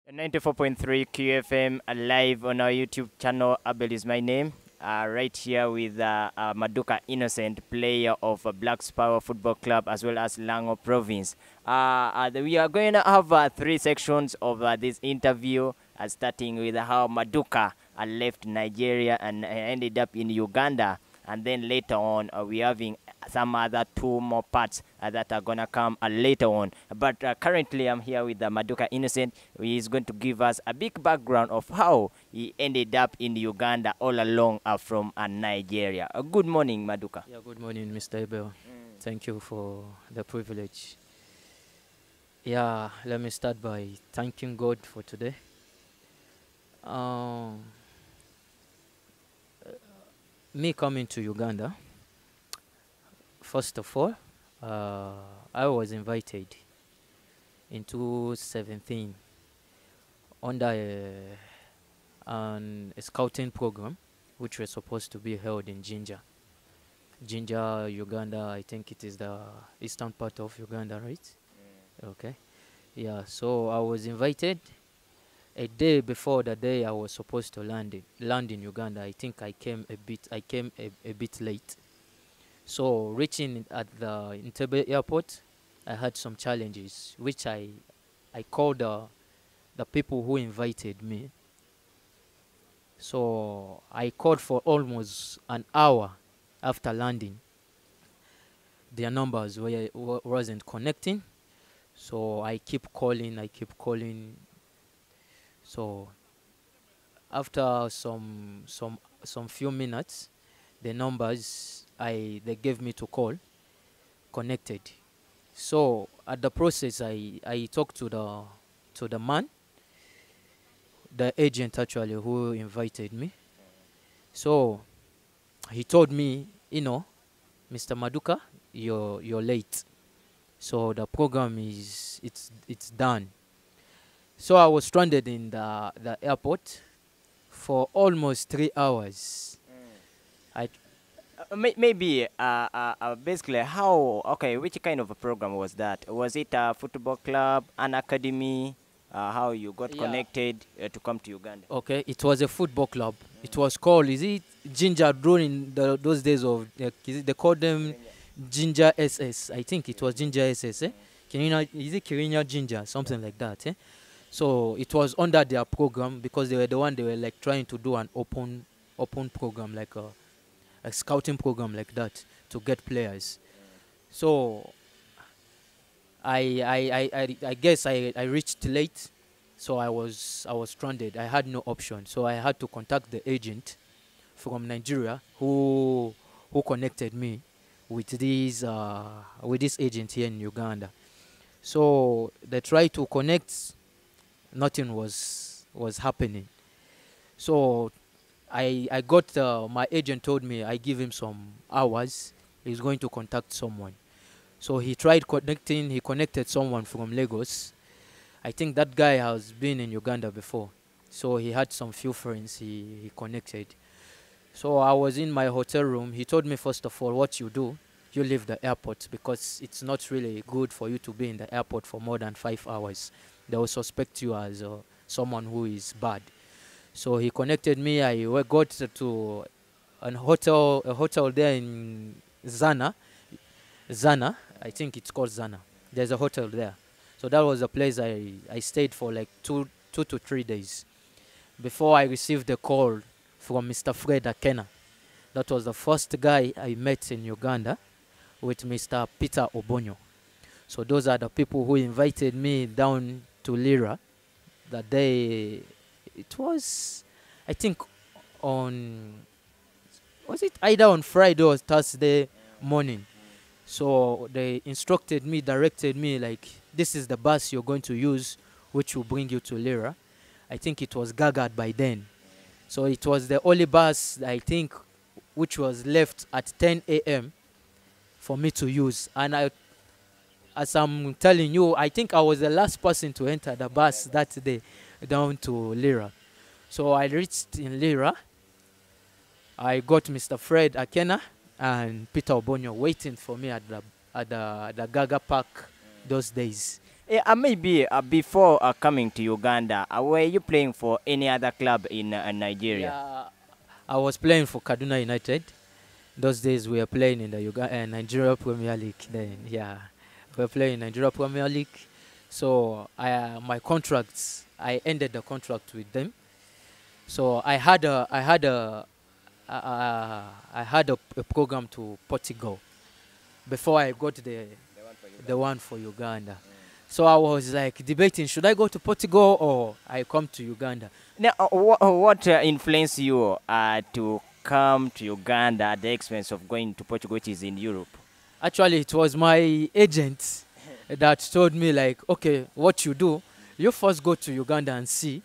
94.3 QFM live on our YouTube channel. Abel is my name. Right here with Maduka Innocent, player of Blacks Power Football Club as well as Lango Province. We are going to have three sections of this interview, starting with how Maduka left Nigeria and ended up in Uganda. And then later on, we're having some other two more parts that are going to come later on. But currently, I'm here with Maduka Innocent. He is going to give us a big background of how he ended up in Uganda all along from Nigeria. Good morning, Maduka. Yeah, good morning, Mr. Abel. Thank you for the privilege. Yeah, let me start by thanking God for today. Me coming to Uganda, first of all, I was invited in 2017 under a scouting program which was supposed to be held in Jinja, Uganda. I think it is the eastern part of Uganda, right? Okay. Yeah, so I was invited a day before the day I was supposed to land in Uganda. I think I came a bit late. So reaching at the Entebbe airport, I had some challenges, which I called the people who invited me. So I called for almost an hour after landing. Their numbers wasn't connecting. So I keep calling. So after some few minutes, the numbers they gave me to call connected. So at the process, I talked to the man, the agent actually who invited me. So he told me, Mr. Maduka, you're late. So the program it's done. So I was stranded in the airport for almost 3 hours. Maybe basically which kind of a program was that? Was it a football club, an academy? How you got connected to come to Uganda? Okay, it was a football club. It was called, is it Ginger during those days of, they called them Ginger SS. I think it was Ginger SS, eh? Is it Kirinya Ginger? Something like that, eh? So it was under their program because they were like trying to do an open program, like a scouting program like that to get players. So I guess I reached late, so I was stranded. I had no option, so I had to contact the agent from Nigeria who connected me with this agent here in Uganda. So they tried to connect. Nothing was happening. So I got my agent told me I give him some hours. He's going to contact someone. So he tried connecting. He connected someone from Lagos. I think that guy has been in Uganda before. So he had some few friends he connected. So I was in my hotel room. He told me, first of all, what you do, you leave the airport because it's not really good for you to be in the airport for more than 5 hours. They will suspect you as someone who is bad. So he connected me. I got to a hotel there in Zana, I think it's called Zana. There's a hotel there. So that was a place I stayed for like two to 3 days before I received a call from Mr. Fred Akena. That was the first guy I met in Uganda with Mr. Peter Obonyo. So those are the people who invited me down to Lira that day. It was, I think, was it either on Friday or Thursday morning? So they instructed me, directed me, like, this is the bus you're going to use, which will bring you to Lira. I think it was gagged by then. So it was the only bus, I think, which was left at 10 a.m. for me to use. And as I'm telling you, I think I was the last person to enter the bus that day down to Lira. So I reached in Lira. I got Mr. Fred Akena and Peter Obonyo waiting for me at the Gaga Park those days. Yeah, maybe before coming to Uganda, were you playing for any other club in Nigeria? Yeah, I was playing for Kaduna United. Those days we were playing in the Nigeria Premier League. Then yeah, we were playing in Nigeria Premier League. So my contracts, I ended the contract with them. So I had a program to Portugal before I got the one for Uganda. So I was like debating, should I go to Portugal or I come to Uganda? Now, what influenced you to come to Uganda at the expense of going to Portugal, which is in Europe? Actually, it was my agent that told me like, okay, what you do, you first go to Uganda and see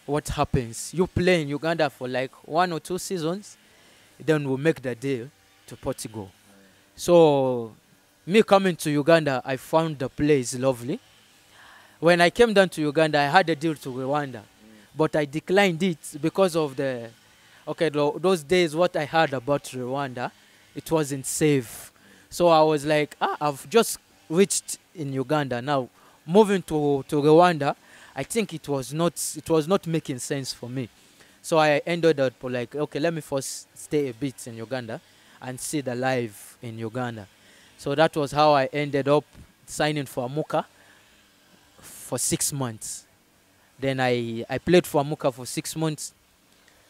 what happens. You play in Uganda for like 1 or 2 seasons, then we'll make the deal to Portugal. So me coming to Uganda, I found the place lovely. When I came down to Uganda, I had a deal to Rwanda, but I declined it because of those days what I heard about Rwanda, it wasn't safe. So I was like, I've just reached in Uganda now. Moving to Rwanda, I think it was not making sense for me. So I ended up like, okay, let me first stay a bit in Uganda and see the life in Uganda. So that was how I ended up signing for Amuka for 6 months. Then I played for Amuka for 6 months.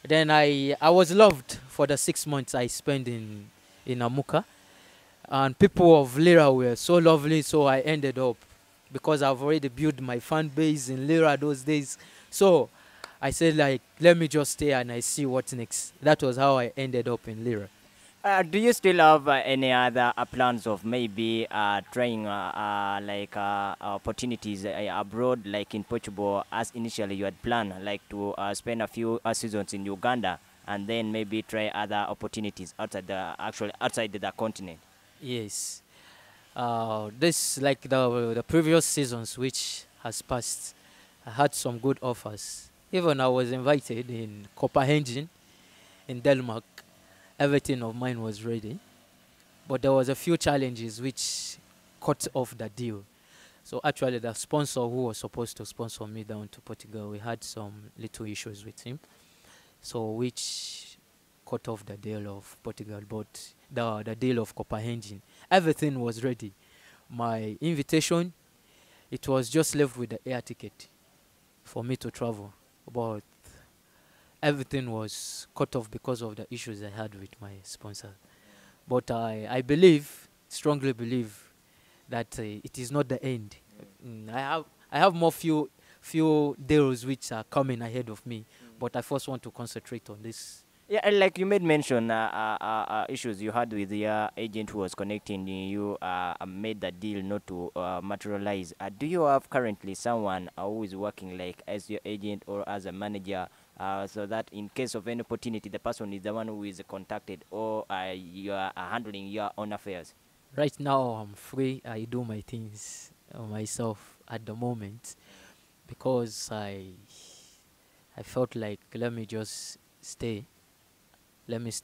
Then I was loved for the 6 months I spent in Amuka. And people of Lira were so lovely, so I ended up, because I've already built my fan base in Lira those days. So I said like, let me just stay and I see what's next. That was how I ended up in Lira. Do you still have any other plans of maybe trying opportunities abroad, like in Portugal, as initially you had planned, like to spend a few seasons in Uganda and then maybe try other opportunities outside the continent? Yes. This like the previous seasons which has passed, I had some good offers. Even I was invited in Copenhagen in Denmark. Everything of mine was ready, but there was a few challenges which cut off the deal. So actually, the sponsor who was supposed to sponsor me down to Portugal, we had some little issues with him, so which cut off the deal of Portugal. But the deal of Copenhagen, everything was ready. My invitation, it was just left with the air ticket for me to travel, but everything was cut off because of the issues I had with my sponsor. But I believe, strongly believe, that it is not the end. I have more few deals which are coming ahead of me, but I first want to concentrate on this. Yeah, and like you made mention, issues you had with the agent who was connecting you made the deal not to materialize. Do you have currently someone who is working like as your agent or as a manager, so that in case of any opportunity, the person is the one who is contacted, or you are handling your own affairs? Right now, I'm free. I do my things myself at the moment because I felt like let me stay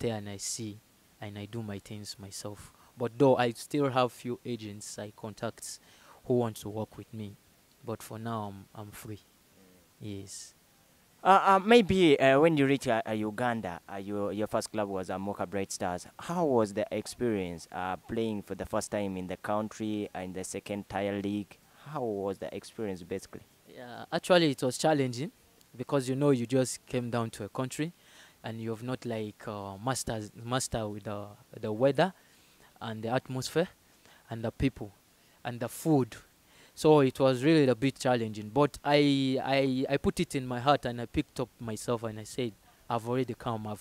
and I see and I do my things myself. But though I still have few agents I contact who want to work with me, but for now I'm free. Yes. Maybe when you reach Uganda, your first club was Mocha Bright Stars. How was the experience playing for the first time in the country in the second tier league? How was the experience basically? Yeah, actually it was challenging because you just came down to a country and you have not like master with the weather and the atmosphere and the people and the food. So it was really a bit challenging. But I put it in my heart and I picked up myself and I said, I've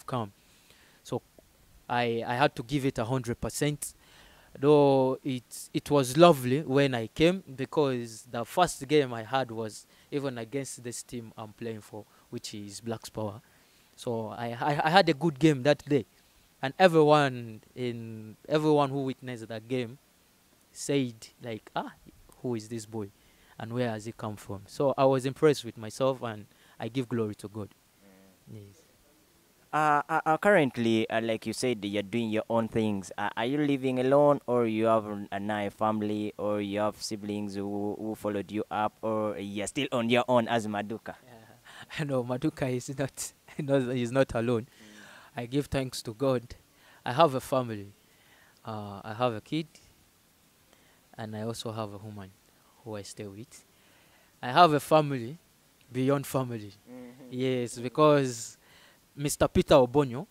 come. So I had to give it 100%. Though it was lovely when I came because the first game I had was even against this team I'm playing for, which is Black's Power. So I had a good game that day. And everyone who witnessed that game said like, who is this boy and where has he come from? So I was impressed with myself and I give glory to God. Yes. Currently, like you said, you're doing your own things. Are you living alone, or you have a family, or you have siblings who followed you up, or you're still on your own as Maduka? No, Maduka is not, is not alone. I give thanks to God. I have a family. I have a kid, and I also have a woman who I stay with. I have a family beyond family. Yes, because Mr. Peter Obonyo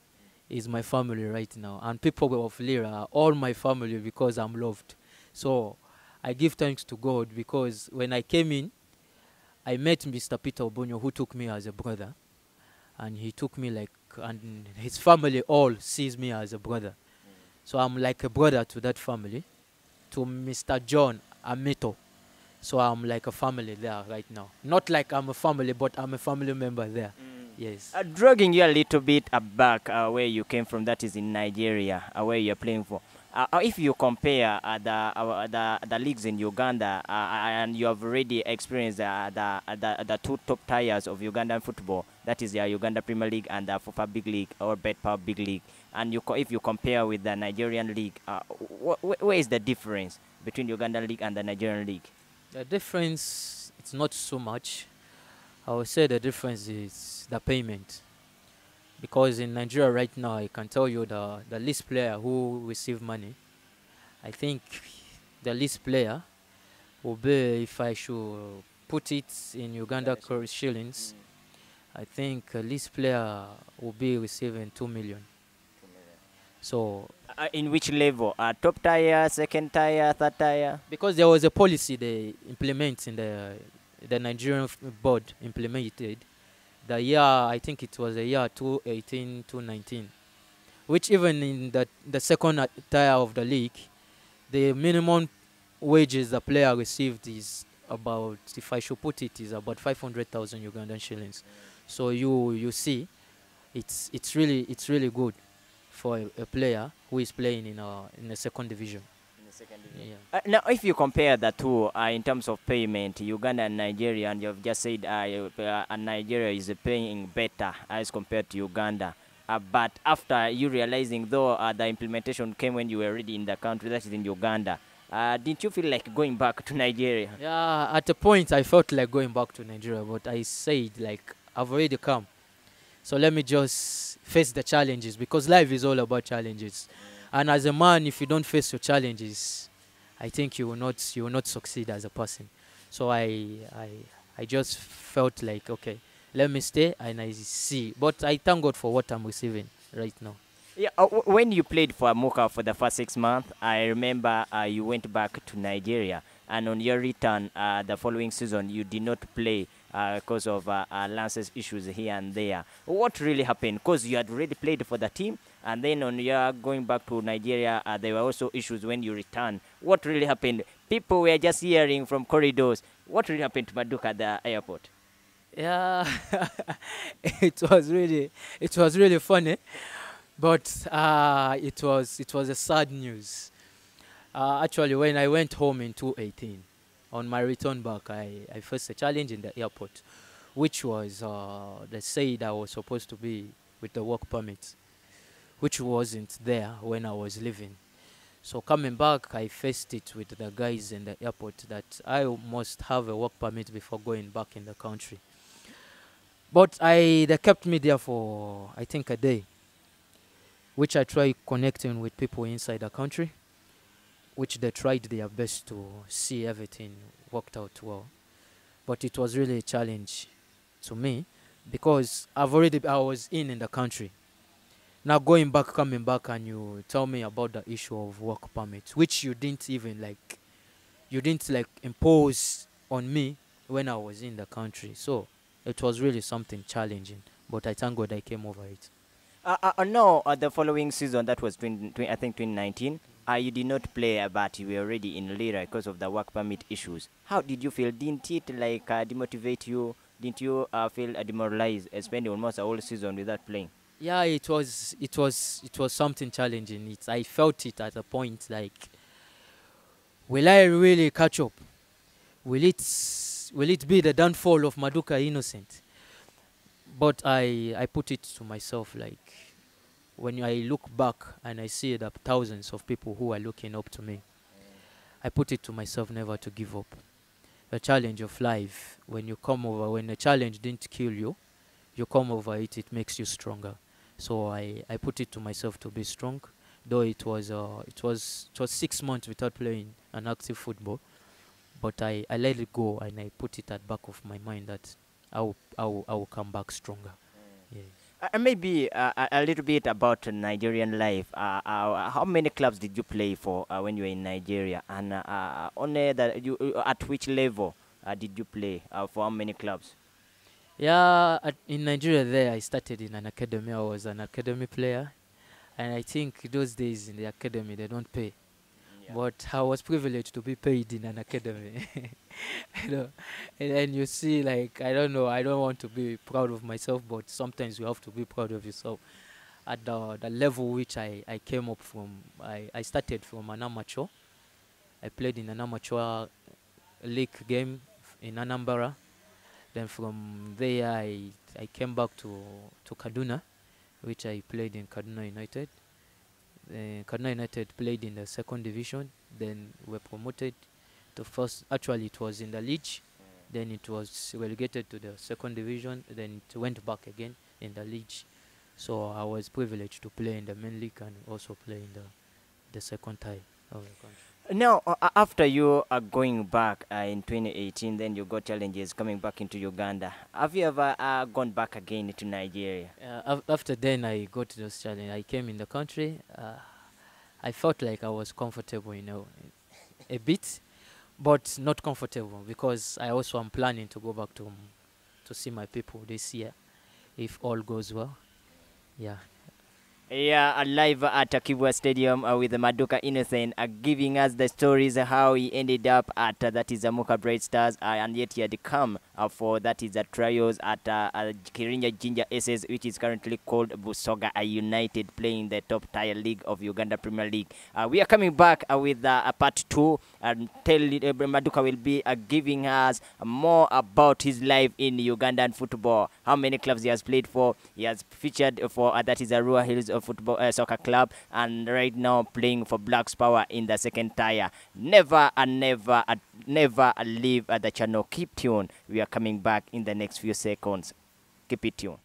is my family right now, and people of Lira are all my family because I'm loved. So I give thanks to God because when I came in, I met Mr. Peter Obonyo, who took me as a brother, and he took me like, and his family all sees me as a brother. So I'm like a brother to that family, to Mr. John Amito. So I'm like a family there right now. Not like I'm a family, but I'm a family member there. Yes. Dragging you a little bit back where you came from, that is in Nigeria, where you're playing for. If you compare the leagues in Uganda, and you have already experienced the two top tiers of Ugandan football, that is the Uganda Premier League and the FUFA Big League or Bet Power Big League, and if you compare with the Nigerian league, where is the difference between Ugandan league and the Nigerian league? The difference, it's not so much. I would say the difference is the payment. Because in Nigeria right now, I can tell you the least player who receive money, I think the least player will be, if I should put it in Uganda shillings, I think the least player will be receiving 2 million. So, in which level? Top tier, second tier, third tier? because there was a policy they implement in the Nigerian board implemented the year, I think it was the year 2018 2019, which even in the second tier of the league, the minimum wages the player received is about, if I should put it, is about 500,000 Ugandan shillings. So you see, it's really good for a player who is playing in the second division. Yeah. Now, if you compare the two in terms of payment, Uganda and Nigeria, and you've just said Nigeria is paying better as compared to Uganda. But after you realizing, though, the implementation came when you were already in the country, that is in Uganda, didn't you feel like going back to Nigeria? Yeah, at a point I felt like going back to Nigeria, but I said, like, I've already come. So let me just face the challenges, because life is all about challenges. And as a man, if you don't face your challenges, I think you will not succeed as a person. So I just felt like, okay, let me stay and I see. But I thank God for what I'm receiving right now. Yeah, when you played for Amuka for the first 6 months, I remember you went back to Nigeria, and on your return the following season, you did not play because of Lance's issues here and there. What really happened? Because you had already played for the team, and then on your going back to Nigeria, there were also issues when you returned. What really happened? People were just hearing from corridors. What really happened to Maduka at the airport? Yeah, it was really funny, but it was a sad news. Actually, when I went home in 2018, on my return back, I faced a challenge in the airport, which was they said I was supposed to be with the work permit, which wasn't there when I was leaving. So coming back, I faced it with the guys in the airport that I must have a work permit before going back in the country. But they kept me there for, I think, a day, which I tried connecting with people inside the country, which they tried their best to see everything worked out well. But it was really a challenge to me, because I was in the country. Now coming back, and you tell me about the issue of work permits, which you didn't impose on me when I was in the country. So it was really something challenging, but I thank God I came over it. No, the following season, that was I think 2019, you did not play, but you were already in Lira because of the work permit issues. How did you feel? Didn't it demotivate you? Didn't you feel demoralized, spending almost a whole season without playing? Yeah, it was something challenging. I felt it at a point, like, will I really catch up? Will it be the downfall of Maduka Innocent? But I put it to myself, like, when I look back and I see the thousands of people who are looking up to me, I put it to myself never to give up. The challenge of life, when you come over, when a challenge didn't kill you, you come over it, it makes you stronger. So I put it to myself to be strong, though it was 6 months without playing an active football, but I let it go and I put it at back of my mind that I will come back stronger. Yeah. Maybe a little bit about Nigerian life. How many clubs did you play for when you were in Nigeria, and only that at which level did you play for how many clubs? Yeah, in Nigeria there, I started in an academy. I was an academy player, and I think those days in the academy they don't pay. Yeah. But I was privileged to be paid in an academy. you know, and then you see, like, I don't know, I don't want to be proud of myself, but sometimes you have to be proud of yourself. At the level which I came up from, I started from an amateur. I played in an amateur league game in Anambra. Then from there, I came back to Kaduna, which I played in Kaduna United. Kaduna United played in the second division. Then were promoted to first. Actually, it was in the league. Then it was relegated to the second division. Then it went back again in the league. So I was privileged to play in the main league and also play in the second tie of the country. Now, after you are going back in 2018, then you got challenges coming back into Uganda. Have you ever gone back again to Nigeria? After then, I got those challenges. I came in the country. I felt like I was comfortable, a bit, but not comfortable because I also am planning to go back to see my people this year, if all goes well. Yeah. Yeah, live at Kibwa Stadium with Maduka Innocent giving us the stories how he ended up at that is Amuka Bright Stars and yet he had come for that is trials at Kirinja Ginger SS, which is currently called Busoga United, playing the top tier league of Uganda Premier League. We are coming back with part 2 and Maduka will be giving us more about his life in Ugandan football, how many clubs he has played for. He has featured for that is Arua Hills football soccer club, and right now playing for Blacks Power in the second tier. Never and never never leave the channel. Keep tuned. We are coming back in the next few seconds. Keep it tuned.